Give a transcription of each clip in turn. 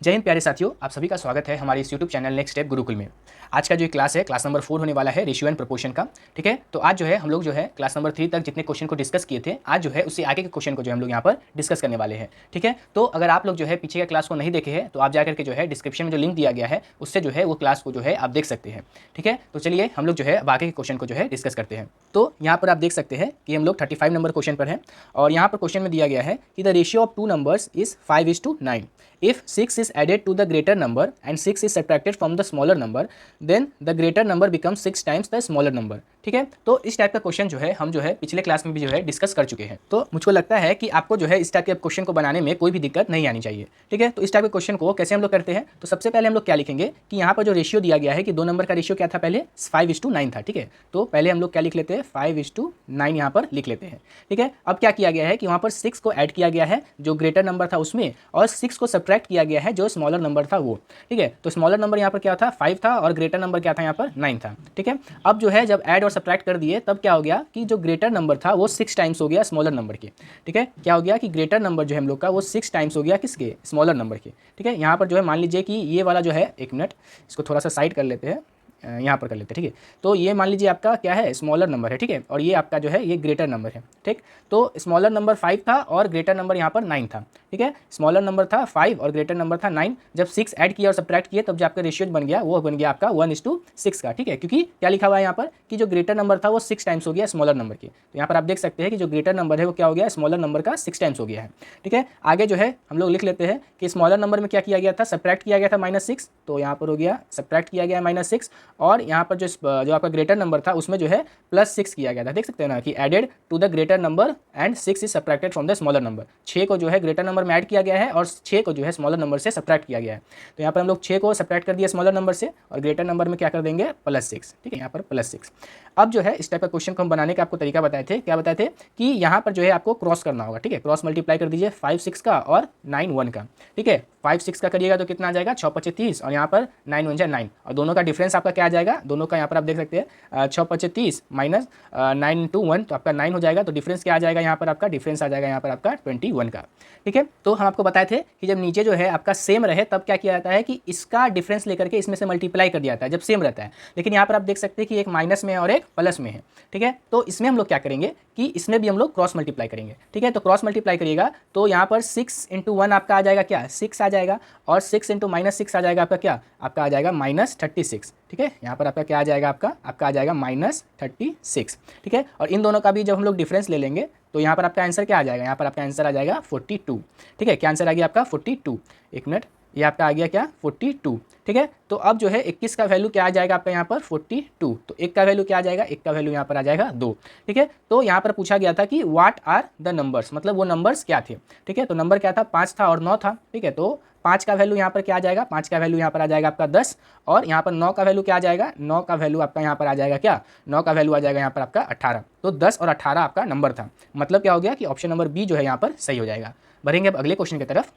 जय हिंद प्यारे साथियों, आप सभी का स्वागत है हमारे इस YouTube channel next step Gurukul में। आज का जो क्लास है क्लास नंबर 4 होने वाला है रेशियो एंड प्रोपोर्शन का। ठीक है, तो आज जो है हम लोग जो है क्लास नंबर 3 तक जितने क्वेश्चन को डिस्कस किए थे, आज जो है उससे आगे के क्वेश्चन को जो हम लोग यहाँ पर डिस्कस करने वाले हैं। ठीक है, तो अगर आप लोग जो है पीछे का क्लास को नहीं देखे हैं तो आप जाकर के जो है डिस्क्रिप्शन में जो लिंक दिया गया है उससे जो है वो क्लास को जो है आप देख सकते हैं। ठीक है, तो चलिए हम लोग जो है अब आगे के क्वेश्चन को जो है डिस्कस करते हैं। तो यहाँ पर आप देख सकते हैं कि हम लोग 35 नंबर क्वेश्चन पर हैं और यहाँ पर क्वेश्चन में दिया गया है कि the ratio of two numbers is 5:9। If 6 is added to the greater number and 6 is subtracted from the smaller number, then the greater number becomes 6 times the smaller number। ठीक है, तो इस टाइप का क्वेश्चन जो है हम जो है पिछले क्लास में भी जो है डिस्कस कर चुके हैं। तो मुझको लगता है कि आपको जो है इस टाइप के क्वेश्चन को बनाने में कोई भी दिक्कत नहीं आनी चाहिए। ठीक है, तो इस टाइप के क्वेश्चन को कैसे हम लोग करते हैं, तो सबसे पहले हम लोग क्या लिखेंगे कि यहाँ पर जो रेशियो दिया गया है कि दो नंबर का रेशियो क्या था, पहले 5:9 था। ठीक है, तो पहले हम लोग क्या लिख लेते हैं, 5:9 यहाँ पर लिख लेते हैं। ठीक है, अब क्या किया गया है कि वहाँ पर 6 को ऐड किया गया है जो ग्रेटर नंबर था उसमें, और 6 को सब्ट्रैक्ट किया गया है जो स्मॉलर नंबर था वो। ठीक है, तो स्मॉलर नंबर यहाँ पर क्या था, 5 था, और ग्रेटर नंबर क्या था यहाँ पर 9 था। ठीक है, अब जो है जब ऐड और सब्ट्रैक्ट कर दिए तब क्या हो गया कि जो ग्रेटर नंबर था वो 6 टाइम्स हो गया स्मॉलर नंबर के। ठीक है, क्या हो गया कि ग्रेटर नंबर जो है हम लोग का वो 6 टाइम्स हो गया किसके, स्मॉलर नंबर के। ठीक है, यहाँ पर जो है मान लीजिए कि ये वाला जो है, एक मिनट इसको थोड़ा सा साइड कर लेते हैं, यहाँ पर कर लेते हैं। ठीक है, तो ये मान लीजिए आपका क्या है, स्मॉलर नंबर है। ठीक है, और ये आपका जो है ये ग्रेटर नंबर है। ठीक, तो स्मॉलर नंबर 5 था और ग्रेटर नंबर यहाँ पर 9 था। ठीक है, स्मॉलर नंबर था 5 और ग्रेटर नंबर था 9। जब 6 ऐड किया और सब्ट्रैक्ट किए तब जो आपका रेशियो बन गया वो बन गया आपका 1:6 का। ठीक है, क्योंकि क्या लिखा हुआ है यहाँ पर कि जो ग्रेटर नंबर था वो 6 टाइम्स हो गया स्मॉलर नंबर के। तो यहाँ पर आप देख सकते हैं कि जो ग्रेटर नंबर है वो क्या हो गया, स्मॉलर नंबर का 6 टाइम्स हो गया है। ठीक है, आगे जो है हम लोग लिख लेते हैं कि स्मॉलर नंबर में क्या किया गया था, सब्ट्रैक्ट किया गया था -6, तो यहाँ पर हो गया सब्ट्रैक्ट किया गया -6, और यहाँ पर जो आपका ग्रेटर नंबर था उसमें जो है +6 किया गया था। देख सकते हैं ना कि added to the greater number and 6 is subtracted from the smaller number. 6 को जो है ग्रेटर नंबर में ऐड किया गया है और 6 को जो है स्मॉलर नंबर से सब्ट्रैक्ट किया गया है। तो यहाँ पर हम लोग 6 को सब्ट्रैक्ट कर दिया स्मॉलर नंबर से और ग्रेटर नंबर में क्या कर देंगे, +6। ठीक है, यहाँ पर +6। अब जो है इस टाइप का क्वेश्चन को हम बनाने का आपको तरीका बताए थे, क्या बताए थे कि यहाँ पर जो है आपको क्रॉस करना होगा। ठीक है, क्रॉस मल्टीप्लाई कर दीजिए 5 6 का और 9 1 का। ठीक है, 5 6 का करिएगा तो कितना आ जाएगा, 6 5 30, और यहाँ पर 9 1 9, और दोनों का डिफरेंस आपका क्या आ जाएगा, दोनों का यहाँ पर आप देख सकते हैं 6 5 30 माइनस 9 × 1 तो आपका 9 हो जाएगा। तो डिफरेंस क्या आ जाएगा, यहाँ पर आपका डिफरेंस आ जाएगा यहाँ पर आपका 21 का। ठीक है, तो हम आपको बताए थे कि जब नीचे जो है आपका सेम रहे तब क्या किया जाता है कि इसका डिफरेंस लेकर के इसमें से मल्टीप्लाई कर दिया जाता है जब सेम रहता है। लेकिन यहाँ पर आप देख सकते हैं कि एक माइनस में है और एक प्लस में है। ठीक है, तो इसमें हम लोग क्या करेंगे कि इसमें भी हम लोग क्रॉस मल्टीप्लाई करेंगे। ठीक है, तो क्रॉस मल्टीप्लाई करिएगा तो यहाँ पर 6 × 1 आपका आ जाएगा क्या, 6 आ जाएगा, और 6 × -6 आ जाएगा आपका क्या, आपका आ जाएगा -36। ठीक है, यहाँ पर आपका क्या आ जाएगा, आपका आ जाएगा -36। ठीक है, और इन दोनों का भी जब हम लोग डिफरेंस ले लेंगे तो यहाँ पर आपका आंसर क्या आ जाएगा, यहाँ पर आपका आंसर आ जाएगा 42। ठीक है, क्या आंसर आ गया आपका 42, एक मिनट, ये आपका आ गया क्या 42। ठीक है, तो अब जो है 21 का वैल्यू क्या आ जाएगा आपका यहाँ पर 42, तो एक का वैल्यू क्या आ जाएगा, एक का वैल्यू यहाँ पर आ जाएगा 2। ठीक है, तो यहाँ पर पूछा गया था कि व्हाट आर द नंबर्स, मतलब वो नंबर्स क्या थे। ठीक है, तो नंबर क्या था, 5 था और 9 था। ठीक है, तो 5 का वैल्यू यहाँ पर क्या आ जाएगा, 5 का वैल्यू यहाँ पर आ जाएगा आपका 10, और यहाँ पर 9 का वैल्यू क्या आ जाएगा, 9 का वैल्यू आपका यहाँ पर आ जाएगा क्या, 9 का वैल्यू आ जाएगा यहाँ पर आपका 18। तो 10 और 18 आपका नंबर था, मतलब क्या हो गया कि ऑप्शन नंबर बी जो है यहाँ पर सही हो जाएगा। बढ़ेंगे अब अगले क्वेश्चन की तरफ।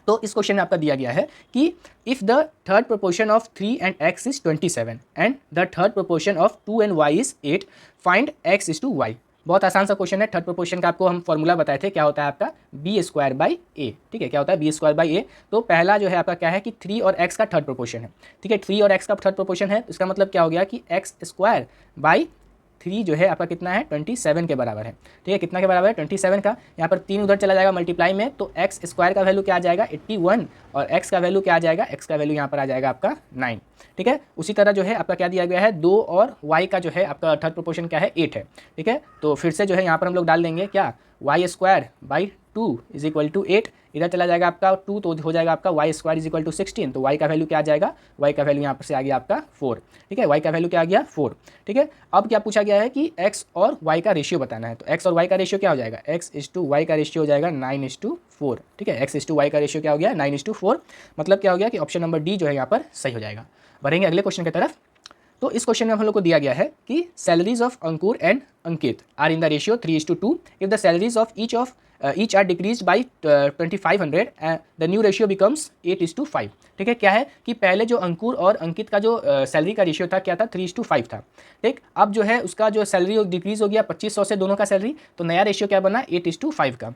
तो इस क्वेश्चन में आपका दिया गया है कि if the third proportion of 3 and x is 27 and the third proportion of 2 and y is 8, find x is to y। बहुत आसान सा क्वेश्चन है। थर्ड प्रोपोर्शन का आपको हम फॉर्मूला बताए थे, क्या होता है आपका b²/a। ठीक है, क्या होता है b²/a। तो पहला जो है आपका क्या है कि 3 और x का थर्ड प्रोपोर्शन है। ठीक है, 3 और x का थर्ड प्रोपोर्शन है, तो इसका मतलब क्या हो गया कि x² जो है आपका कितना है, 27 के बराबर है। ठीक है, कितना के बराबर है, 27 का। यहाँ पर 3 उधर चला जाएगा मल्टीप्लाई में, तो x² का वैल्यू क्या आ जाएगा 81, और x का वैल्यू क्या आ जाएगा, x का वैल्यू यहाँ पर आ जाएगा आपका 9। ठीक है, उसी तरह जो है आपका क्या दिया गया है 2, और y का जो है आपका थर्ड प्रोपोर्शन क्या है 8 है। ठीक है, तो फिर से जो है यहाँ पर हम लोग डाल देंगे क्या, y²/2 इज इक्वल टू 8, इधर चला जाएगा आपका 2 तो हो जाएगा आपका y² इज इक्वल टू 16, तो y का वैल्यू क्या आ जाएगा, y का वैल्यू यहाँ पर से आ गया आपका 4। ठीक है, y का वैल्यू क्या आ गया 4। ठीक है, अब क्या पूछा गया है कि x और y का रेशियो बताना है, तो x और y का रेशियो क्या हो जाएगा, x/y का रेशियो हो जाएगा 9:4। ठीक है, x/y का रेशियो क्या हो गया 9:4, मतलब क्या हो गया कि ऑप्शन नंबर डी जो है यहाँ पर सही हो जाएगा। बढ़ेंगे अगले क्वेश्चन की तरफ। तो इस क्वेश्चन में हम लोग को दिया गया है कि salaries of Ankur and Ankit are in the ratio 3:2 if the salaries of each are decrease by 2500 the new ratio becomes 8:5। ठीक है, क्या है कि पहले जो अंकुर और अंकित का जो सैलरी का रेशियो था क्या था, 3:5 था। ठीक, अब जो है उसका जो सैलरी डिक्रीज हो गया 2500 से दोनों का सैलरी, तो नया रेशियो क्या बना 8:5 का।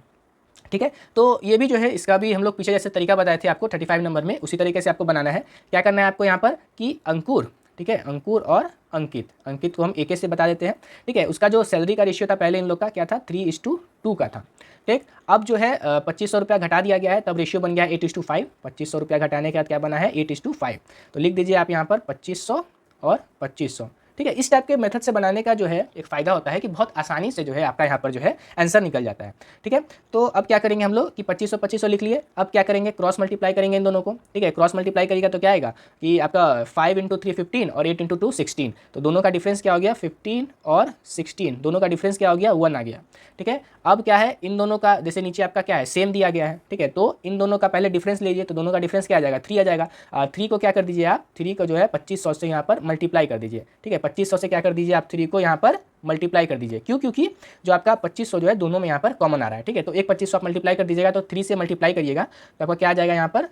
ठीक है। तो ये भी जो है इसका भी हम लोग पीछे जैसे तरीका बताए थे आपको 35 नंबर में, उसी तरीके से आपको बनाना है। क्या करना है आपको यहाँ पर कि अंकुर, ठीक है, अंकुर और अंकित, अंकित को हम एक से बता देते हैं, ठीक है। उसका जो सैलरी का रेशियो था पहले इन लोग का क्या था, 3:2 का था, ठीक। अब जो है 2500 रुपया घटा दिया गया है, तब रेशियो बन गया है 8:5। 2500 रुपया घटाने के बाद क्या बना है 8:5। तो लिख दीजिए आप यहाँ पर 2500 और 2500, ठीक है। इस टाइप के मेथड से बनाने का जो है एक फ़ायदा होता है कि बहुत आसानी से जो है आपका यहाँ पर जो है आंसर निकल जाता है, ठीक है। तो अब क्या करेंगे हम लोग कि 2500 2500 लिख लिए। अब क्या करेंगे, क्रॉस मल्टीप्लाई करेंगे इन दोनों को, ठीक है। क्रॉस मल्टीप्लाई करेगा तो क्या आएगा कि आपका 5 × 3 15 और 8 × 2 16। तो दोनों का डिफरेंस क्या हो गया 15 और 16, दोनों का डिफरेंस क्या हो गया 1 आ गया, ठीक है। अब क्या है इन दोनों का, जैसे नीचे आपका क्या है सेम दिया गया है, ठीक है। तो इन दोनों का पहले डिफरेंस लीजिए, तो दोनों का डिफरेंस क्या आ जाएगा 3 आ जाएगा। 3 को क्या कर दीजिए आप, 3 को जो है 2500 से यहाँ पर मल्टीप्लाई कर दीजिए, ठीक है। 2500 से क्या कर दीजिए आप 3 को यहाँ पर मल्टीप्लाई कर दीजिए। क्यों, क्योंकि जो आपका 2500 जो है दोनों में यहाँ पर कॉमन आ रहा है, ठीक है। तो एक 2500 आप मल्टीप्लाई कर दीजिएगा, तो 3 से मल्टीप्लाई करिएगा तो आपका क्या आ जाएगा यहाँ पर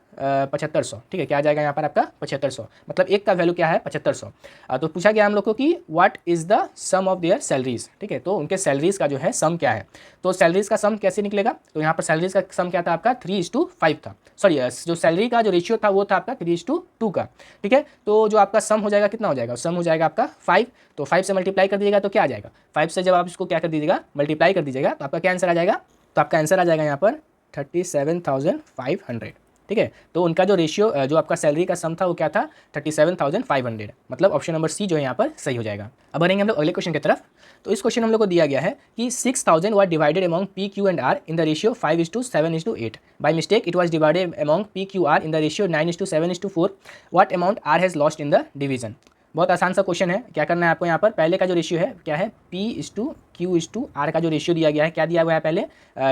7500, ठीक है। क्या आ जाएगा यहाँ पर आपका 7500, मतलब एक का वैल्यू क्या है 7500। तो पूछा गया हम लोग को कि what is the sum of their salaries, ठीक है। तो उनके सैलरीज का जो है सम क्या है, तो सैलरीज का सम कैसे निकलेगा, तो यहाँ पर सैलरीज का सम क्या था आपका 3:5 था, सॉरी जो सैलरी का जो रेशियो था वो था आपका 3:2 का, ठीक है। तो जो आपका सम हो जाएगा कितना हो जाएगा, सम हो जाएगा आपका 5। तो 5 से मल्टीप्लाई कर दीजिएगा तो क्या आ जाएगा, 5 से जब आप इसको क्या कर दीजिएगा मल्टीप्लाई कर दीजिएगा तो आपका क्या आंसर आ जाएगा, तो आपका आंसर आ जाएगा यहाँ पर 37,500, ठीक है। तो उनका जो रेशियो जो आपका सैलरी का सम था वो क्या था 37,500, मतलब ऑप्शन नंबर सी जो है यहाँ पर सही हो जाएगा। अब बढ़ेंगे हम लोग अगले क्वेश्चन की तरफ। तो इस क्वेश्चन हम लोग को दिया गया है कि 6000 was divided among P, Q and R in the ratio 5:7:8. By mistake it was divided among P, Q, R in the ratio 9:7:4. What amount R has lost in the division? बहुत आसान सा क्वेश्चन है। क्या करना है आपको यहाँ पर, पहले का जो रेशियो है क्या है P/Q/R का जो रेशियो दिया गया है, क्या दिया हुआ है पहले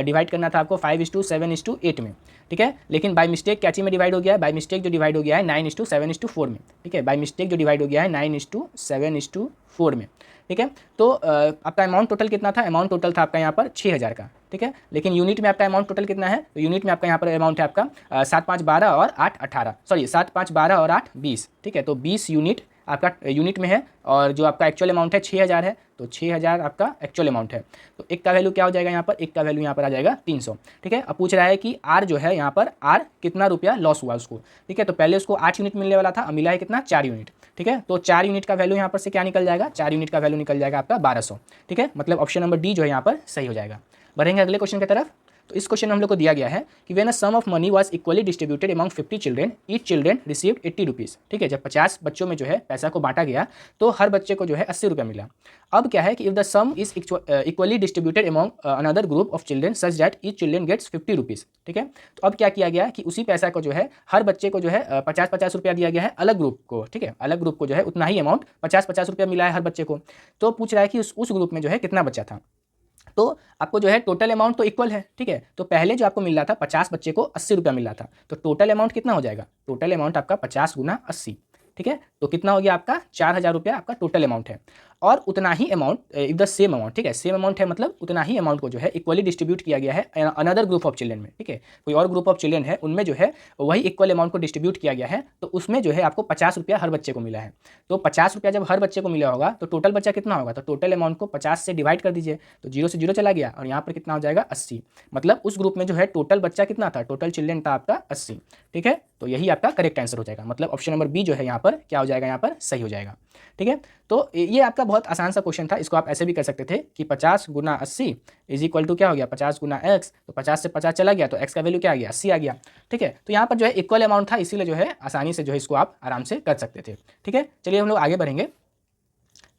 डिवाइड करना था आपको 5:7:8 में, ठीक है। लेकिन बाय मिस्टेक क्या चीज़ में डिवाइड हो गया है, बाय मिस्टेक जो डिवाइड हो गया है 9:7:4 में, ठीक है। बाय मिस्टेक जो डिवाइड हो गया है 9:7:4 में, ठीक है। तो आपका अमाउंट टोटल कितना था, अमाउंट टोटल था आपका यहाँ पर 6000 का, ठीक है। लेकिन यूनिट में आपका अमाउंट टोटल कितना है, तो यूनिट में आपका यहाँ पर अमाउंट है आपका 7 5 12 और 8 18, सॉरी 7 5 12 और 8 20, ठीक है। तो 20 यूनिट आपका यूनिट में है और जो आपका एक्चुअल अमाउंट है 6000 है, तो 6000 आपका एक्चुअल अमाउंट है। तो एक का वैल्यू क्या हो जाएगा यहाँ पर, एक का वैल्यू यहाँ पर आ जाएगा 300, ठीक है। अब पूछ रहा है कि आर जो है यहाँ पर आर कितना रुपया लॉस हुआ उसको, ठीक है। तो पहले उसको 8 यूनिट मिलने वाला था, अब मिला है कितना 4 यूनिट, ठीक है। तो 4 यूनिट का वैल्यू यहाँ पर से क्या निकल जाएगा, 4 यूनिट का वैल्यू निकल जाएगा आपका 1200, ठीक है। मतलब ऑप्शन नंबर डी जो है यहाँ पर सही हो जाएगा। बढ़ेंगे अगले क्वेश्चन की तरफ। तो इस क्वेश्चन में हम लोग को दिया गया है कि when a sum of money was equally distributed among 50 children, each children received 80 rupees, ठीक है। जब 50 बच्चों में जो है पैसा को बांटा गया तो हर बच्चे को जो है 80 रुपया मिला। अब क्या है कि if the sum is equally distributed among another group of children such that each children gets 50 rupees, ठीक है। तो अब क्या किया गया कि उसी पैसा को जो है हर बच्चे को जो है 50-50 रुपया दिया गया है अलग ग्रुप को, ठीक है। अलग ग्रुप को जो है उतना ही अमाउंट 50-50 रुपया मिला है हर बच्चे को। तो पूछ रहा है कि उस ग्रुप में जो है कितना बच्चा था। तो आपको जो है टोटल अमाउंट तो इक्वल है, ठीक है। तो पहले जो आपको मिल रहा था 50 बच्चे को 80 रुपया मिल रहा था, तो टोटल अमाउंट कितना हो जाएगा, टोटल अमाउंट आपका 50 × 80, ठीक है। तो कितना हो गया आपका 4000 रुपया आपका टोटल अमाउंट है। और उतना ही amount if the same amount, ठीक है, सेम अमाउंट है मतलब उतना ही अमाउंट को जो है इक्वली डिस्ट्रीब्यूट किया गया है अनदर ग्रुप ऑफ चिल्ड्रेन में, ठीक है। कोई और ग्रुप ऑफ चिल्ड्रेन है उनमें जो है वही इक्वल अमाउंट को डिस्ट्रीब्यूट किया गया है, तो उसमें जो है आपको 50 रुपया हर बच्चे को मिला है। तो 50 रुपया जब हर बच्चे को मिला होगा तो टोटल बच्चा कितना होगा, तो टोटल अमाउंट को 50 से डिवाइड कर दीजिए, तो 0 से 0 चला गया और यहाँ पर कितना हो जाएगा 80, मतलब उस ग्रुप में जो है टोटल बच्चा कितना था, टोटल चिल्ड्रेन था आपका 80, ठीक है। तो यही आपका करेक्ट आंसर हो जाएगा, मतलब ऑप्शन नंबर बी जो है यहाँ पर क्या हो जाएगा, यहाँ पर सही हो जाएगा, ठीक है। तो ये आपका बहुत आसान सा क्वेश्चन था। इसको आप ऐसे भी कर सकते थे कि 50 × 80 इज इक्वल टू क्या हो गया 50 × x, तो 50 से 50 चला गया तो x का वैल्यू क्या आ गया 80 आ गया, ठीक है। तो यहाँ पर जो है इक्वल अमाउंट था, इसीलिए जो है आसानी से जो है इसको आप आराम से कर सकते थे, ठीक है। चलिए हम लोग आगे बढ़ेंगे।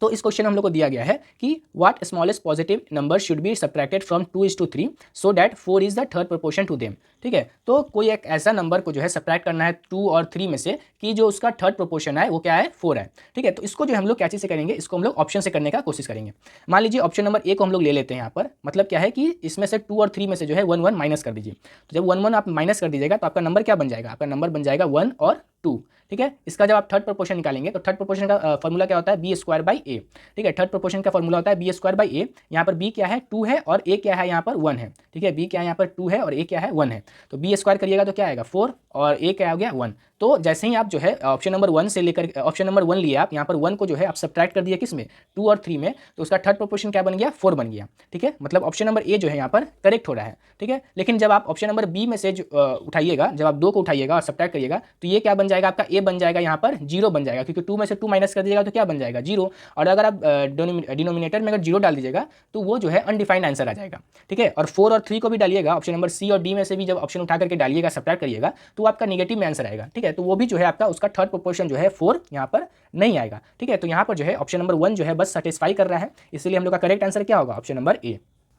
तो इस क्वेश्चन हम लोग को दिया गया है कि what smallest positive number should be subtracted from 2:3 so that 4 is the third proportion to them, ठीक है। तो कोई एक ऐसा नंबर को जो है सब्ट्रैक्ट करना है 2 और 3 में से कि जो उसका थर्ड प्रोपोर्शन है वो क्या है 4 है, ठीक है। तो इसको जो हम लोग क्या चीज़ से करेंगे, इसको हम लोग ऑप्शन से करने का कोशिश करेंगे। मान लीजिए ऑप्शन नंबर ए को हम लोग ले लेते हैं यहाँ पर, मतलब क्या है कि इसमें से 2 और 3 में से जो है 1 1 माइनस कर दीजिए। तो जब 1 1 आप माइनस कर दीजिएगा तो आपका नंबर क्या बन जाएगा, आपका नंबर बन जाएगा 1 और 2, ठीक है। इसका जब आप थर्ड प्रोपोर्शन निकालेंगे तो थर्ड प्रोपोर्शन का फॉर्मूला क्या होता है b²/a, ठीक है। थर्ड प्रोपोर्शन का फॉर्मूला होता है b²/a। यहाँ पर b क्या है 2 है और a क्या है यहाँ पर 1 है, ठीक है। b क्या है यहाँ पर 2 है और a क्या है 1 है, तो b² करिएगा तो क्या आएगा 4 और a क्या हो गया 1, तो जैसे ही आप जो है ऑप्शन नंबर 1 से लेकर ऑप्शन नंबर 1 लिए आप, यहाँ पर 1 को जो है आप सब्ट्रैक्ट कर दिया किस में, 2 और 3 में, तो उसका थर्ड प्रोपोर्शन क्या बन गया, 4 बन गया। ठीक है, मतलब ऑप्शन नंबर ए जो है यहाँ पर करेक्ट हो रहा है। ठीक है, लेकिन जब आप ऑप्शन नंबर बी में से उठाइएगा, जब आप 2 को उठाइएगा और सब्ट्रैक्ट करिएगा, तो ये क्या बन जाएगा, आपका ए बन जाएगा यहाँ पर 0 बन जाएगा, क्योंकि 2 में से 2 माइनस कर दीजिएगा तो क्या बन जाएगा, 0। और अगर आप डिनोमिनेटर में अगर 0 डाल दीजिएगा तो वो जो है अनडिफाइंड आंसर आ जाएगा। ठीक है, और 4 और 3 को भी डालिएगा, ऑप्शन नंबर सी और डी में से भी जब ऑप्शन उठा करके डालिएगा, सब्ट्रैक्ट करिएगा, तो आपका नेगेटिव में आंसर आएगा। ठीक है, तो वो भी जो है आपका उसका थर्ड प्रोपोर्शन जो है 4 यहाँ पर नहीं आएगा। ठीक है, तो यहाँ पर जो है ऑप्शन नंबर 1 जो है बस सेटिस्फाई कर रहा है, इसलिए हम लोग का करेक्ट आंसर क्या होगा, ऑप्शन नंबर ए।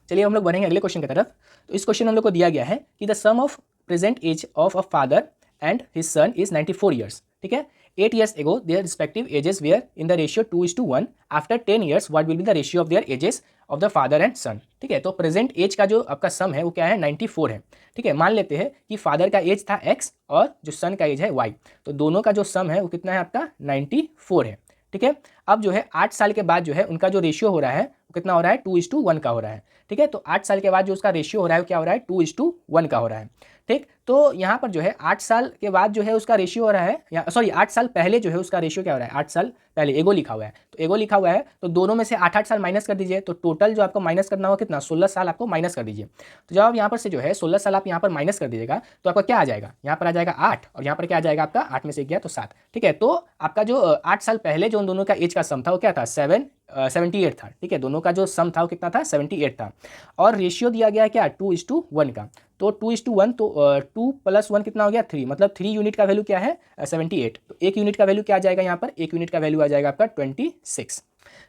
चलिए हम लोग बढ़ेंगे अगले क्वेश्चन की तरफ। तो इस क्वेश्चन हम लोग को दिया गया है कि the sum of present age of a father and his son is 94 years. ठीक है, 8 years ago their respective ages were in the ratio 2:1. After 10 years what will be the ratio of their ages of the father and son? ठीक है, तो present as का जो आपका सम है वो क्या है, 94 है। ठीक है, मान लेते हैं कि फादर का एज था x और जो सन का एज है y, तो दोनों का जो सम है वो कितना है आपका 94 है। ठीक है, अब जो है 8 साल के बाद जो है उनका जो रेशियो हो रहा है वो कितना हो रहा है, 2:1 का हो रहा है। ठीक है, तो 8 साल के बाद जो उसका रेशियो हो रहा है वो क्या हो रहा है, 2:1 का हो रहा है। ठीक, तो यहाँ पर जो है 8 साल के बाद जो है उसका रेशियो हो रहा है, या सॉरी 8 साल पहले जो है उसका रेशियो क्या हो रहा है, 8 साल पहले एगो लिखा हुआ है, तो एगो लिखा हुआ है, तो दोनों में से 8-8 साल माइनस कर दीजिए, तो टोटल जो आपको माइनस करना होगा कितना, 16 साल आपको माइनस कर दीजिए। तो जब आप यहाँ पर से जो है 16 साल आप यहाँ पर माइनस कर दीजिएगा तो आपका क्या आ जाएगा, यहाँ पर आ जाएगा 8 और यहाँ पर क्या आ जाएगा आपका 8 में से गया तो 7। ठीक है, तो आपका जो 8 साल पहले जो उन दोनों का एज का सम था वो क्या था, 78 था। ठीक है, दोनों का जो सम था वो कितना था, 78 था, और रेशियो दिया गया है क्या, 2:1 का। तो 2:1, तो 2 + 1 कितना हो गया, 3, मतलब 3 यूनिट का वैल्यू क्या है, 78। तो 1 यूनिट का वैल्यू क्या आ जाएगा, यहाँ पर 1 यूनिट का वैल्यू आ जाएगा आपका 26।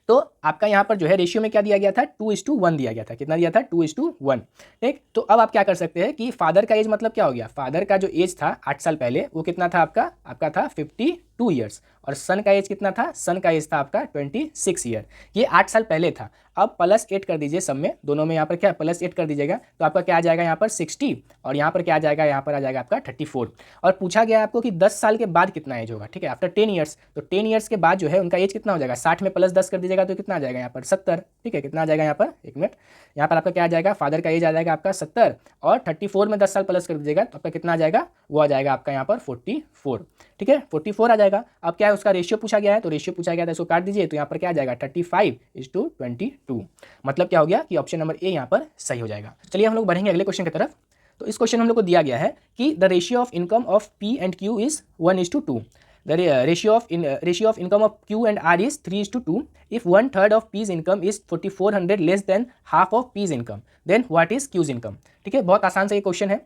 तो आपका यहाँ पर जो है रेशियो में क्या दिया गया था, 2:1 दिया गया था। कितना दिया था, 2:1। ठीक, तो अब आप क्या कर सकते हैं कि फादर का एज मतलब क्या हो गया, फादर का जो एज था 8 साल पहले वो कितना था आपका था 52 ईयर्स, और सन का एज कितना था, सन का एज था आपका 26 ईयर। ये 8 साल पहले था। अब +8 कर दीजिए सब में, दोनों में यहाँ पर क्या +8 कर दीजिएगा, तो आपका क्या आ जाएगा यहाँ पर 60, और यहाँ पर क्या आ जाएगा, यहाँ पर आ जाएगा आपका 34। और पूछा गया आपको कि 10 साल के बाद कितना एज होगा। ठीक है, आफ्टर 10 ईयर्स, तो 10 ईयर्स के बाद जो है उनका एज कितना हो जाएगा, 60 में +10 कर दीजिएगा तो कितना आ जाएगा यहाँ पर 70। ठीक है, कितना आ जाएगा यहाँ पर, 1 मिनट, यहाँ पर आपका क्या आ जाएगा, फादर का एज आ जाएगा आपका 70, और 34 में 10 साल प्लस कर दीजिएगा तो आपका कितना आ जाएगा, वो आ जाएगा आपका यहाँ पर 44। ठीक है, 44 आ जाएगा। अब क्या है, उसका रेशियो पूछा गया है, तो रेशियो पूछा गया था, इसको काट दीजिए, तो यहाँ पर क्या आ जाएगा 35:22। मतलब क्या हो गया कि ऑप्शन नंबर ए यहाँ पर सही हो जाएगा। चलिए हम लोग बढ़ेंगे अगले क्वेश्चन की तरफ। तो इस क्वेश्चन हम लोग को दिया गया है कि the ratio of income of P and Q is 1:2। The ratio of income of Q and R is 3:2. If 1/3 of P's income is 4,400 less than half of P's income, then what is Q's income? ठीक है, बहुत आसान सा ये question है।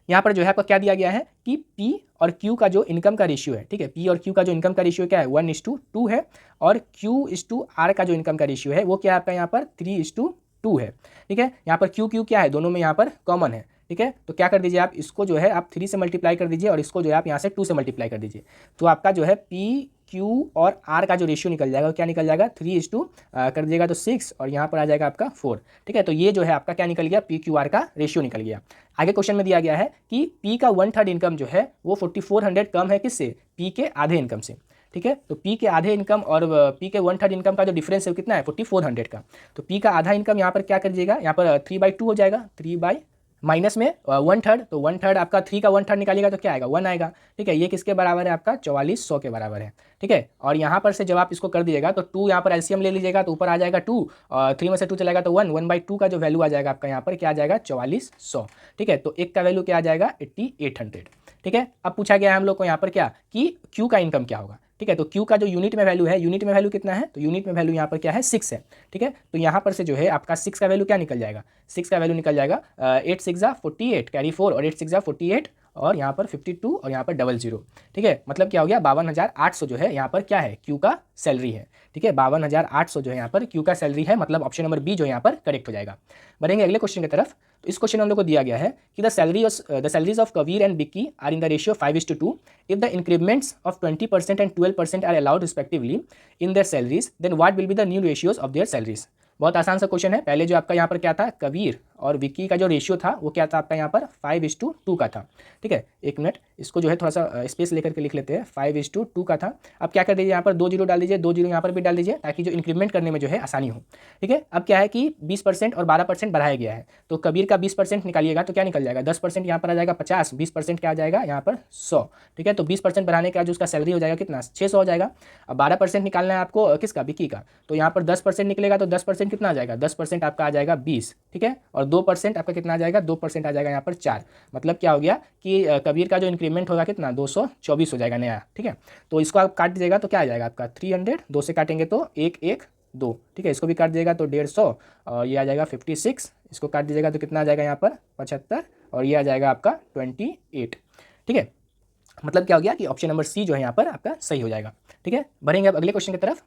यहाँ पर जो है आपका क्या दिया गया है कि P और Q का जो इनकम का रेशियो है, ठीक है, P और Q का जो इनकम का रेशियो क्या है, 1:2 है, और Q/R का जो इनकम का रेशियो है वो क्या है आपका यहाँ पर 3:2 है। ठीक है, यहाँ पर Q क्या है, दोनों में यहाँ पर कॉमन है। ठीक है, तो क्या कर दीजिए आप, इसको जो है आप 3 से मल्टीप्लाई कर दीजिए, और इसको जो है आप यहाँ से 2 से मल्टीप्लाई कर दीजिए, तो आपका जो है P, Q और R का जो रेशियो निकल जाएगा, क्या निकल जाएगा, 3:2 कर दीजिएगा तो 6, और यहाँ पर आ जाएगा आपका 4। ठीक है, तो ये जो है आपका क्या निकल गया, PQR का रेशियो निकल गया। आगे क्वेश्चन में दिया गया है कि P का 1/3 इनकम जो है वो 4,400 कम है किससे, P के आधे इनकम से। ठीक है, तो P के आधे इनकम और P के 1/3 इनकम का जो डिफरेंस है वो कितना है, 4,400 का। तो P का आधा इनकम यहाँ पर क्या कर दीजिएगा, यहाँ पर 3/2 हो जाएगा, 3 माइनस में 1/3, तो 1/3 आपका 3 का 1/3 निकालिएगा तो क्या आएगा, 1 आएगा। ठीक है, ये किसके बराबर है आपका 4400 के बराबर है। ठीक है, और यहाँ पर से जब आप इसको कर दीजिएगा तो 2 यहाँ पर एलसीएम ले लीजिएगा तो ऊपर आ जाएगा 2, और 3 में से 2 चलेगा तो 1/2 का जो वैल्यू आ जाएगा आपका यहाँ पर क्या आ जाएगा 4400। ठीक है, तो एक का वैल्यू क्या आ जाएगा 8800। ठीक है, अब पूछा गया है हम लोग को यहाँ पर क्या कि Q का इनकम क्या होगा। ठीक है, तो Q का जो यूनिट में वैल्यू है, यूनिट में वैल्यू कितना है, तो यूनिट में वैल्यू यहाँ पर क्या है 6 है। ठीक है, तो यहाँ पर से जो है आपका 6 का वैल्यू क्या निकल जाएगा, 6 का वैल्यू निकल जाएगा 8 6 48, कैरी 4, और 8 6 48, और यहाँ पर 52, और यहाँ पर 00। ठीक है, मतलब क्या हो गया 52,800 जो है यहाँ पर क्या है, Q का सैलरी है। ठीक है, 52,800 जो है यहाँ पर Q का सैलरी है, मतलब ऑप्शन नंबर बी जो यहाँ पर करेक्ट हो जाएगा। बढ़ेंगे अगले क्वेश्चन की तरफ। तो इस क्वेश्चन में हम लोग को दिया गया है कि the salaries of Kabir and Bikki are in the ratio 5:2। If the increments of 20% and 12% are allowed respectively in their salaries, then what will be the new ratios of their salaries. बहुत आसान सा क्वेश्चन है। पहले जो आपका यहाँ पर क्या था, कबीर और विक्की का जो रेशियो था वो क्या था आपका यहाँ पर 5:2 का था। ठीक है, एक मिनट, इसको जो है थोड़ा सा स्पेस लेकर के लिख लेते हैं। 5:2 का था। अब क्या कर दीजिए, यहाँ पर 2 जीरो डाल दीजिए, 2 जीरो यहाँ पर भी डाल दीजिए, ताकि जो इंक्रीमेंट करने में जो है आसानी हो। ठीक है, अब क्या है कि 20% और 12% बढ़ाया गया है, तो कबीर का 20% निकालिएगा तो क्या निकल जाएगा, 10% यहाँ पर आ जाएगा 50, 20% क्या आ जाएगा यहाँ पर 100। ठीक है, तो 20% बढ़ाने का जो उसका सैलरी हो जाएगा कितना, 600 हो जाएगा। अब 12% निकालना है आपको किसका, विक्की का, तो यहाँ पर 10% निकलेगा तो 10% कितना आ जाएगा, 10% आपका आ जाएगा 20। ठीक है, और 2% आपका कितना आ जाएगा, 2% आ जाएगा यहाँ पर 4। मतलब क्या हो गया कि कबीर का जो इंक्रीमेंट होगा कितना, 224 हो जाएगा नया। ठीक है, तो इसको आप काट दीजिएगा तो क्या आ जाएगा आपका 300, 2 से काटेंगे तो 1 1 2। ठीक है, इसको भी काट दीजिएगा तो 150 और ये आ जाएगा 56। इसको काट दीजिएगा तो कितना आ जाएगा यहाँ पर 75 और ये आ जाएगा आपका 28। ठीक है, मतलब क्या हो गया कि ऑप्शन नंबर सी जो है यहाँ पर आपका सही हो जाएगा। ठीक है, बढ़ेंगे अब अगले क्वेश्चन की तरफ।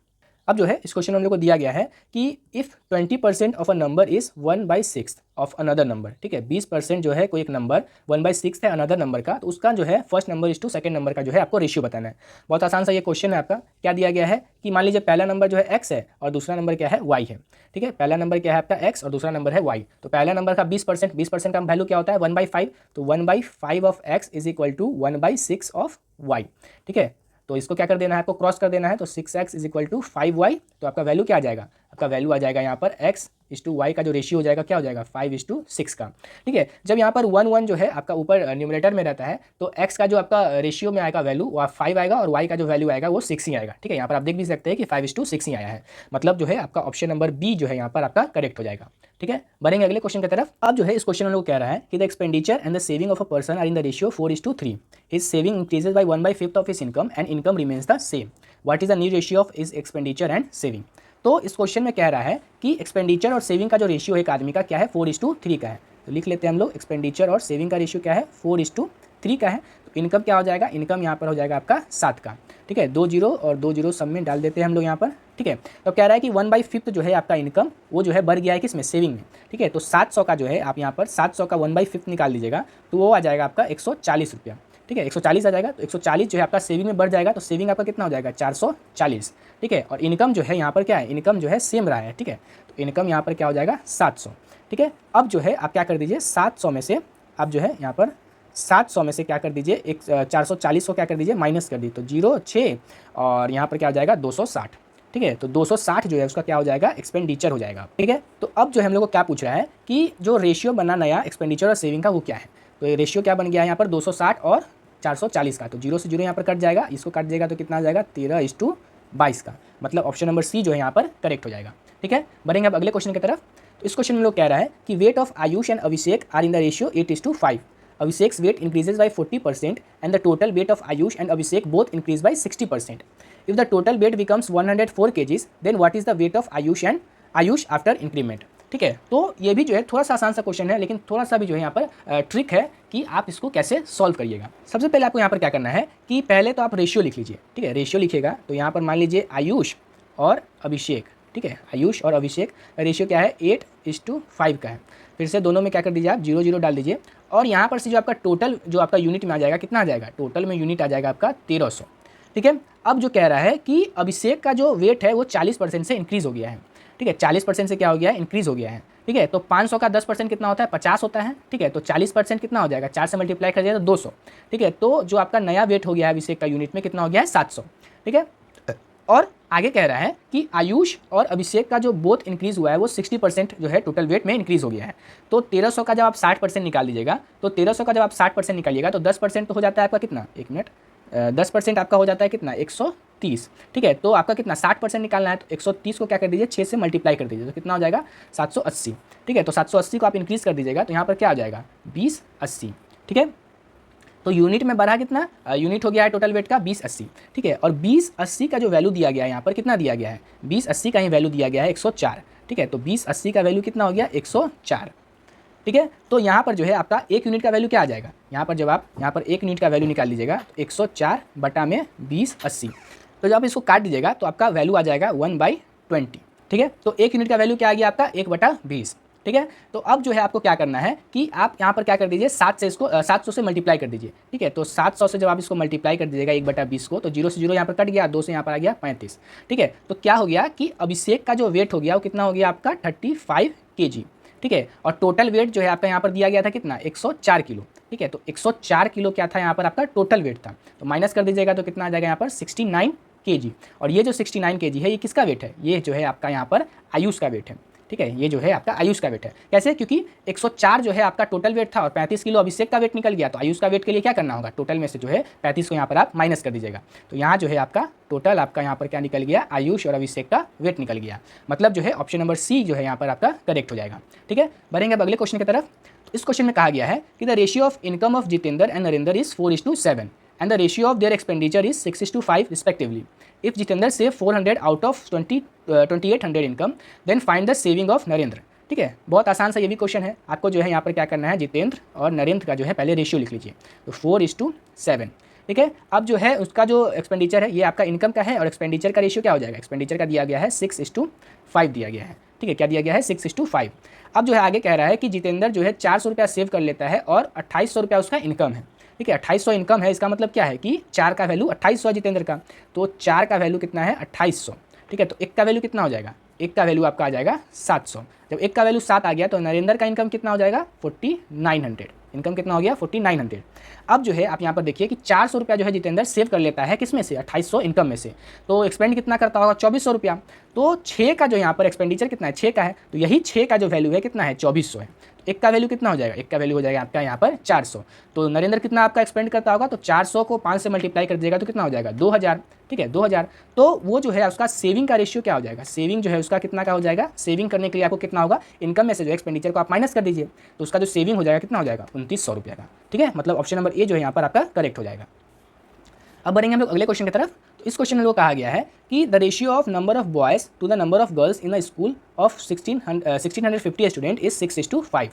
अब जो है इस क्वेश्चन में हम लोग को दिया गया है कि if 20% of a number is 1/6 of another number. ठीक है, 20% जो है कोई एक नंबर 1/6 है अनदर नंबर का, तो उसका जो है first number is to second number का जो है आपको रेशियो बताना है। बहुत आसान सा ये क्वेश्चन है आपका। क्या दिया गया है कि मान लीजिए पहला नंबर जो है x है और दूसरा नंबर क्या है y है। ठीक है, पहला नंबर क्या है आपका x और दूसरा नंबर है y। तो पहला नंबर का 20% का वैल्यू क्या होता है 1/5, तो 1/5 of x is equal to 1/6 of y। ठीक है, तो इसको क्या कर देना है आपको, क्रॉस कर देना है, तो 6x is equal to 5y। तो आपका वैल्यू क्या आ जाएगा, आपका वैल्यू आ जाएगा यहाँ पर x:y का जो रेशियो हो जाएगा क्या हो जाएगा 5:6 का। ठीक है, जब यहाँ पर 1 1 जो है आपका ऊपर न्यूमरेटर में रहता है तो x का जो आपका रेशियो में आएगा वैल्यू वो 5 आएगा और y का जो वैल्यू आएगा वो 6 ही आएगा। ठीक है, यहाँ पर आप देख भी सकते हैं कि 5:6 ही आया है। मतलब जो है आपका ऑप्शन नंबर बी जो है यहाँ पर आपका करेक्ट हो जाएगा। ठीक है, बढ़ेंगे अगले क्वेश्चन की तरफ। अब जो है इस क्वेश्चन में लोग कह रहा है कि the expenditure and the saving of a person are in the ratio 4:3। His saving increases by 1/5 of his income and income remains the same. What is the new ratio of his expenditure and saving. तो इस question में कह रहा है कि expenditure और saving का जो रेशियो एक आदमी का क्या है 4:3 का है। तो लिख लेते हैं हम लोग, एक्सपेंडिचर और सेविंग का रेशियो क्या है 4:3 का है। तो इनकम क्या हो जाएगा, इनकम यहाँ पर हो जाएगा आपका 7 का। ठीक है, 2 जीरो और 2 जीरो सब में डाल देते हैं हम लोग यहाँ पर। ठीक है, तो कह रहा है कि 1/5 जो है आपका इनकम वो जो है बढ़ गया है किसमें, सेविंग में। ठीक है, तो 700 का जो है आप यहाँ पर 700 का 1/5 निकाल लीजिएगा तो वो आ जाएगा आपका 140 रुपया। ठीक है, 140 आ जाएगा, तो 140 जो है आपका सेविंग में बढ़ जाएगा, तो सेविंग आपका कितना हो जाएगा 440। ठीक है, और इनकम जो है यहाँ पर क्या है, इनकम जो है सेम रहा है। ठीक है, तो इनकम यहाँ पर क्या हो जाएगा 700। ठीक है, अब जो है आप क्या कर दीजिए 700 में से आप जो है यहाँ पर 700 में से क्या कर दीजिए, एक 440 को क्या कर दीजिए माइनस कर दीजिए, तो 0 6 और यहाँ पर क्या हो जाएगा 260। ठीक है, तो 260 जो है उसका क्या हो जाएगा एक्सपेंडिचर हो जाएगा। ठीक है, तो अब जो है हम लोग को क्या पूछ रहा है कि जो रेशियो बना नया एक्सपेंडिचर और सेविंग का वो क्या है। तो ये रेशियो क्या बन गया है यहाँ पर 260 और 440 का, तो 0 से 0 यहाँ पर कट जाएगा, इसको काट जाएगा तो कितना आ जाएगा 13:22 का। मतलब ऑप्शन नंबर सी जो है यहाँ पर करेक्ट हो जाएगा। ठीक है, बढ़ेंगे अब अगले क्वेश्चन की तरफ। तो इस क्वेश्चन में लोग कह रहा है कि weight of Ayush and Abhishek are in the ratio 8:5। Abhishek's weight increases by 40% and the total weight of Ayush and Abhishek both increase by 60%. If the total weight becomes 104 kgs, then what is the weight of Ayush after increment? ठीक है, तो ये भी जो है थोड़ा सा आसान सा क्वेश्चन है, लेकिन थोड़ा सा भी जो है यहाँ पर ट्रिक है कि आप इसको कैसे सॉल्व करिएगा। सबसे पहले आपको यहाँ पर क्या करना है कि पहले तो आप रेशियो लिख लीजिए। ठीक है, रेशियो लिखिएगा तो यहाँ पर मान लीजिए आयुष और अभिषेक। ठीक है, आयुष और अभिषेक रेशियो क्या है 8:5 का है। फिर से दोनों में क्या कर दीजिए आप 0 0 डाल दीजिए और यहाँ पर से जो आपका टोटल जो आपका यूनिट में आ जाएगा कितना आ जाएगा, टोटल में यूनिट आ जाएगा आपका 1300। ठीक है, अब जो कह रहा है कि अभिषेक का जो वेट है वो 40% से इंक्रीज़ हो गया है। ठीक है, 40% से क्या हो गया है इंक्रीज़ हो गया है। ठीक है, तो 500 का 10% कितना होता है 50 होता है। ठीक है, तो 40% कितना हो जाएगा 4 से मल्टीप्लाई कर दिया तो 200। ठीक है, तो जो आपका नया वेट हो गया है अभिषेक का यूनिट में कितना हो गया है 700। ठीक है, और आगे कह रहा है कि आयुष और अभिषेक का जो बोथ इंक्रीज़ हुआ है वो 60% जो है टोटल वेट में इंक्रीज़ हो गया है। तो 1300 का जब आप 60% निकाल लीजिएगा तो 1300 का जब आप 60% निकालिएगा तो 10% तो हो जाता है आपका कितना, एक मिनट, 10% आपका हो जाता है कितना 130। ठीक है, तो आपका कितना 60% निकालना है तो 130 को क्या कर दीजिए 6 से मल्टीप्लाई कर दीजिए तो कितना हो जाएगा 780। ठीक है, तो 780 को आप इंक्रीज़ कर दीजिएगा तो यहाँ पर क्या आ जाएगा 2080। ठीक है, तो यूनिट में बढ़ा कितना, यूनिट हो गया है टोटल वेट का 2080। ठीक है, और 2080 का जो वैल्यू दिया गया है यहाँ पर कितना दिया गया है 2080 का ही वैल्यू दिया गया है 104। ठीक है, तो 2080 का वैल्यू कितना हो गया 104। ठीक है, तो यहाँ पर जो है आपका एक यूनिट का वैल्यू क्या आ जाएगा, यहाँ पर जब आप यहाँ पर एक यूनिट का वैल्यू निकाल लीजिएगा तो 104 बटा में 2080, तो जब आप इसको काट दीजिएगा तो आपका वैल्यू आ जाएगा 1/20। ठीक है, तो एक यूनिट का वैल्यू क्या आ गया आपका 1/20। ठीक है, तो अब जो है आपको क्या करना है कि आप यहाँ पर क्या कर दीजिए 7 से इसको 700 से मल्टीप्लाई कर दीजिए। ठीक है, तो 700 से जब आप इसको मल्टीप्लाई कर दीजिएगा 1/20 को तो 0 से 0 यहाँ पर कट गया, 2 से यहाँ पर आ गया 35। ठीक है, तो क्या हो गया कि अभिषेक का जो वेट हो गया वो कितना हो गया आपका 35 kg। ठीक है, और टोटल वेट जो है आपका यहाँ पर दिया गया था कितना 104 किलो, ठीक है। तो 104 किलो क्या था यहाँ पर आपका टोटल वेट था, तो माइनस कर दीजिएगा तो कितना आ जाएगा यहाँ पर 69 kg। और ये जो 69 kg है ये किसका वेट है, ये जो है आपका यहाँ पर आयुष का वेट है, ठीक है। ये जो है आपका आयुष का वेट है। कैसे, क्योंकि 104 जो है आपका टोटल वेट था और 35 किलो अभिषेक का वेट निकल गया, तो आयुष का वेट के लिए क्या करना होगा, टोटल में से जो है 35 को यहाँ पर आप माइनस कर दीजिएगा। तो यहाँ जो है आपका टोटल आपका यहाँ पर क्या निकल गया, आयुष और अभिषेक का वेट निकल गया। मतलब जो है ऑप्शन नंबर सी जो है यहाँ पर आपका करेक्ट हो जाएगा, ठीक है। बढ़ेंगे अब अगले क्वेश्चन की तरफ। तो इस क्वेश्चन में कहा गया है कि the ratio of income of Jitendra and Narendra is 4:7 and the ratio of their expenditure is 6:5 respectively. If Jitendra save 400 out of 2800 income, then find the saving of Narendra. ठीक है, बहुत आसान सा ये भी क्वेश्चन है। आपको जो है यहाँ पर क्या करना है, जितेंद्र और नरेंद्र का जो है पहले रेशियो लिख लीजिए, तो 4:7, ठीक है। अब जो है उसका जो एक्सपेंडिचर है ये आपका इनकम का है और एक्सपेंडिचर का रेशियो क्या हो जाएगा, एक्सपेंडिचर का दिया गया है 6:5 दिया गया है, ठीक है। क्या दिया गया है, 6:5। अब जो है आगे कह रहा है कि जितेंद्र जो है 400 रुपया सेव कर लेता है और 2800 रुपया उसका इनकम है, ठीक है। 2800 इनकम है, इसका मतलब क्या है कि 4 का वैल्यू 2800 है जितेंद्र का, तो 4 का वैल्यू कितना है 2800, ठीक है। तो 1 का वैल्यू कितना हो जाएगा, 1 का वैल्यू आपका आ जाएगा 700। जब 1 का वैल्यू 7 आ गया तो नरेंद्र का इनकम कितना हो जाएगा 4900, इनकम कितना हो गया 4900। अब जो है आप यहाँ पर देखिए कि 400 रुपया जो है जितेंद्र सेव कर लेता है किस में से, 2800 इनकम में से, तो एक्सपेंड कितना करता होगा 2400 रुपया। तो 6 का जो यहाँ पर एक्सपेंडिचर कितना है 6 का है, तो यही 6 का जो वैल्यू है कितना है 2400 है। तो 1 का वैल्यू कितना हो जाएगा, 1 का वैल्यू हो जाएगा आपका यहाँ पर 400। तो नरेंद्र कितना आपका एक्सपेंड करता होगा, तो 400 को 5 से मल्टीप्लाई कर दीजिएगा तो कितना हो जाएगा 2000, ठीक है 2000। तो वो जो है उसका सेविंग का रेशियो क्या हो जाएगा, सेविंग जो है उसका कितना का हो जाएगा, सेविंग करने के लिए आपको कितना होगा, इनकम में से जो एक्सपेंडिचर को आप माइनस कर दीजिए, तो उसका जो सेविंग हो जाएगा कितना हो जाएगा 2900 रुपये का, ठीक है। मतलब ऑप्शन नंबर ए जो है यहाँ पर आपका करेक्ट हो जाएगा। अब बढ़ेंगे हम लोग अगले क्वेश्चन की तरफ। तो इस क्वेश्चन में लोग कहा गया है कि the ratio of number of boys to the number of girls in a school of 1650 student is 6:5।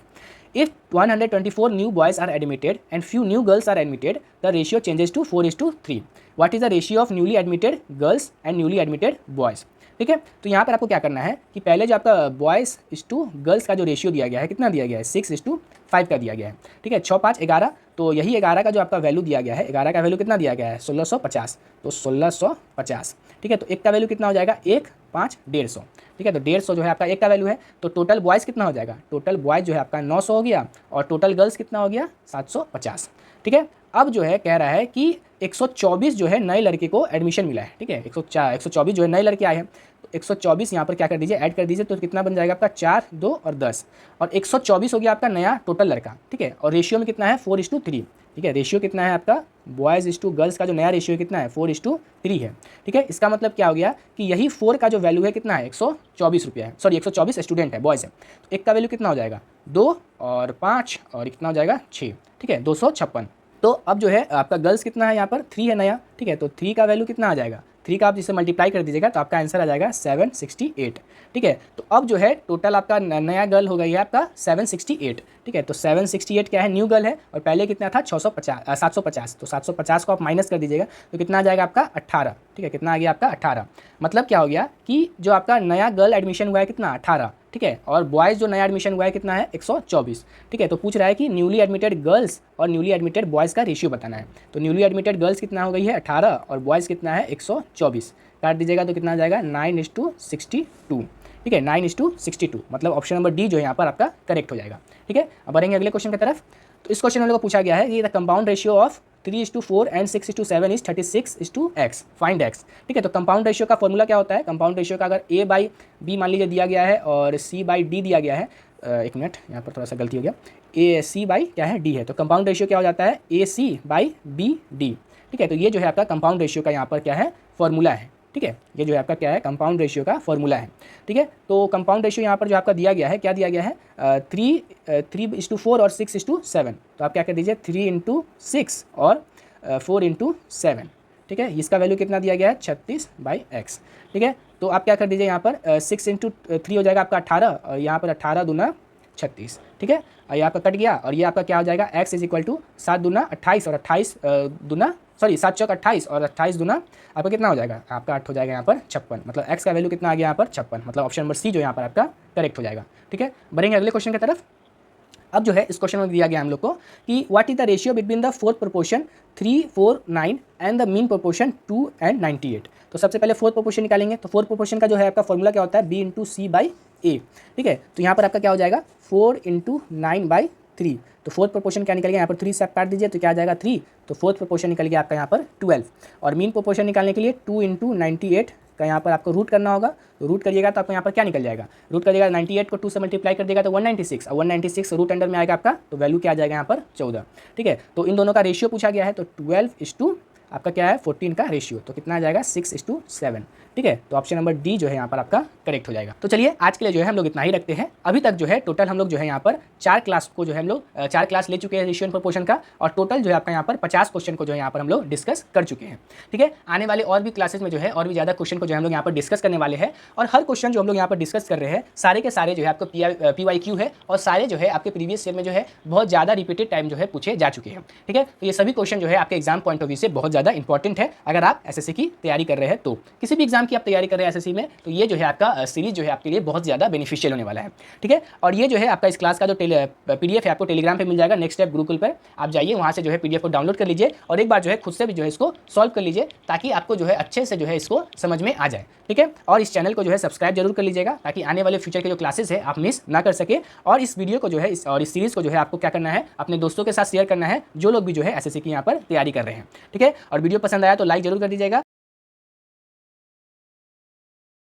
If 124 new boys are admitted and few new girls are admitted, the ratio changes to 4:3. What is the ratio of newly admitted girls and newly admitted boys? ठीक है, तो यहाँ पर आपको क्या करना है कि पहले जो आपका बॉयज़ इस टू गर्ल्स का जो रेशियो दिया गया है कितना दिया गया है 6:5 का दिया गया है, ठीक है। 6 5 11, तो यही 11 का जो आपका वैल्यू दिया गया है, 11 का वैल्यू कितना दिया गया है 1650, तो 1650, ठीक है। तो 1 का वैल्यू कितना हो जाएगा 1 5 150, ठीक है। तो 150 जो है आपका 1 का वैल्यू है, तो टोटल बॉयज़ कितना हो जाएगा, टोटल बॉयज़ जो है आपका 900 हो गया और टोटल गर्ल्स कितना हो गया 750, ठीक है। अब जो है कह रहा है कि 124 जो है नए लड़के को एडमिशन मिला है, ठीक है। 124 जो है नए लड़के आए हैं, तो 124 यहाँ पर क्या कर दीजिए, ऐड कर दीजिए, तो कितना बन जाएगा आपका 4 2 और 10, और 124 हो गया आपका नया टोटल लड़का, ठीक है। और रेशियो में कितना है 4:3, ठीक है। रेशियो कितना है आपका बॉयज़ इस टू गर्ल्स का जो नया रेशियो कितना है 4:3 है, ठीक है। इसका मतलब क्या हो गया कि यही 4 का जो वैल्यू है कितना है 124 रुपया है, सॉरी 124 स्टूडेंट है बॉयज़ है, तो 1 का वैल्यू कितना हो जाएगा 2 और 5 और कितना हो जाएगा 6, ठीक है 256। तो अब जो है आपका गर्ल्स कितना है यहाँ पर 3 है नया, ठीक है। तो 3 का वैल्यू कितना आ जाएगा, 3 का आप जिससे मल्टीप्लाई कर दीजिएगा तो आपका आंसर आ जाएगा 768, ठीक है। तो अब जो है टोटल आपका नया गर्ल हो गई है आपका 768, ठीक है। तो 768 क्या है, न्यू गर्ल है, और पहले कितना था 750, तो 750 को आप माइनस कर दीजिएगा तो कितना आ जाएगा आपका 18, ठीक है। कितना आ गया आपका 18। मतलब क्या हो गया कि जो आपका नया गर्ल एडमिशन हुआ है कितना 18, ठीक है, और बॉयज़ जो नया एडमिशन हुआ है कितना है 124, ठीक है। तो पूछ रहा है कि न्यूली एडमिटेड गर्ल्स और न्यूली एडमिटेड बॉयज़ का रेशियो बताना है। तो न्यूली एडमिटेड गर्ल्स कितना हो गई है 18 और बॉयज़ कितना है 124, काट दीजिएगा तो कितना आ जाएगा 9:62, ठीक है 9:62। मतलब ऑप्शन नंबर डी जो है यहाँ पर आपका करेक्ट हो जाएगा, ठीक है। अब बढ़ेंगे अगले क्वेश्चन की तरफ। तो इस क्वेश्चन में लोगों को पूछा गया है कि the compound ratio of 3:4 and 6:7 is 36:x, find x, ठीक है। तो कंपाउंड रेशियो का फॉर्मूला क्या होता है, कंपाउंड रेशियो का अगर a/b मान लीजिए दिया गया है और c/d दिया गया है, एक मिनट यहाँ पर थोड़ा सा गलती हो गया, ac/ क्या है d है, तो कंपाउंड रेशियो क्या हो जाता है ac/bd, ठीक है। तो ये जो है आपका कंपाउंड रेशियो का यहाँ पर क्या है फॉर्मूला है, ठीक है। ये जो है आपका क्या है कंपाउंड रेशियो का फॉर्मूला है, ठीक है। तो कंपाउंड रेशियो यहाँ पर जो आपका दिया गया है, क्या दिया गया है 3:4 और 6:7, तो आप क्या कर दीजिए 3:6 और 4:7, ठीक है। इसका वैल्यू कितना दिया गया है 36/x, ठीक है। तो आप क्या कर दीजिए यहाँ पर 6×3 हो जाएगा आपका 18 और यहाँ पर 18 दूना 36, ठीक है। और ये आपका कट गया और ये आपका क्या हो जाएगा x = 7 दूना 28 और 28 दूना 7 चौक 28 और 28 दूना आपका कितना हो जाएगा, आपका 8 हो जाएगा यहाँ पर 56। मतलब x का वैल्यू कितना आ गया यहाँ पर 56। मतलब ऑप्शन नंबर सी जो यहाँ पर आपका करेक्ट हो जाएगा, ठीक है। बढ़ेंगे अगले क्वेश्चन की तरफ। अब जो है इस क्वेश्चन में दिया गया हम लोग को कि what is the ratio between the fourth proportion 3 4 9 and the mean proportion 2 and 98। तो तो सबसे पहले फोर्थ प्रोपोर्शन निकालेंगे। तो फोर्थ प्रोपोर्शन का जो है आपका फॉर्मूला क्या होता है, b इंटू सी बाई ए। ठीक है, तो यहाँ पर आपका क्या हो जाएगा 4 इंटू 9/3। तो फोर्थ प्रोपोर्शन क्या निकल गया, यहाँ पर 3 से आप काट दीजिए तो क्या आ जाएगा 3। तो फोर्थ प्रोपोर्शन निकल गया आपका यहाँ पर 12। और मीन प्रोपोर्शन निकालने के लिए 2 इंटू 98 का यहाँ पर आपको रूट करना होगा। तो रूट करिएगा तो आपको यहाँ पर क्या निकल जाएगा, रूट करिएगा 98 को 2 से मल्टीप्लाई कर देगा तो 196, और 196 रूट अंडर में आएगा आपका, तो वैल्यू क्या आ जाएगा यहाँ पर 14। ठीक है, तो इन दोनों का रेशियो पूछा गया है, तो 12:, आपका क्या है 14 का रेशियो, तो कितना आ जाएगा 6:7। ठीक है, तो ऑप्शन नंबर डी जो है यहाँ पर आपका करेक्ट हो जाएगा। तो चलिए आज के लिए जो है हम लोग इतना ही रखते हैं। अभी तक जो है टोटल हम लोग जो है यहाँ पर 4 क्लास को जो है हम लोग 4 क्लास ले चुके हैं रेशियो एंड प्रोपोर्शन का, और टोटल जो है आपका यहाँ पर 50 क्वेश्चन को जो है यहाँ पर हम लोग डिस्कस कर चुके हैं। ठीक है, आने वाले और भी क्लासेस में जो है और भी ज़्यादा क्वेश्चन को जो हम लोग यहाँ पर डिस्कस करने वाले हैं, और हर क्वेश्चन जो हम लोग यहाँ पर डिस्कस कर रहे हैं सारे के सारे जो है आपको PYQ है, और सारे जो है आपके प्रीवियस ईयर में जो है बहुत ज़्यादा रिपीटेड टाइम जो है पूछे जा चुके हैं। ठीक है, तो ये सभी क्वेश्चन जो है आपके एग्जाम पॉइंट ऑफ व्यू से बहुत ज़्यादा इंपॉर्टेंट है। अगर आप SSC की तैयारी कर रहे हैं, तो किसी भी एग्जाम की आप तैयारी कर रहे हैं SSC में, तो ये जो है आपका सीरीज जो है आपके लिए बहुत ज़्यादा बेनिफिशियल होने वाला है। ठीक है, और ये जो है आपका इस क्लास का जो PDF है आपको टेलीग्राम पे मिल जाएगा, नेक्स्ट स्टेप गुरुकुल पर आप जाइए, वहाँ से जो है PDF को डाउनलोड कर लीजिए, और एक बार जो है खुद से भी जो है इसको सॉल्व कर लीजिए, ताकि आपको जो है अच्छे से जो है इसको समझ में आ जाए। ठीक है, और इस चैनल को जो है सब्सक्राइब जरूर कर लीजिएगा, ताकि आने वाले फ्यूचर के जो क्लासेस है आप मिस ना कर सके। और इस वीडियो को जो है और इस सीरीज़ को जो है आपको क्या करना है, अपने दोस्तों के साथ शेयर करना है, जो लोग भी जो है SSC की यहाँ पर तैयारी कर रहे हैं। ठीक है, और वीडियो पसंद आया तो लाइक जरूर कर दीजिएगा।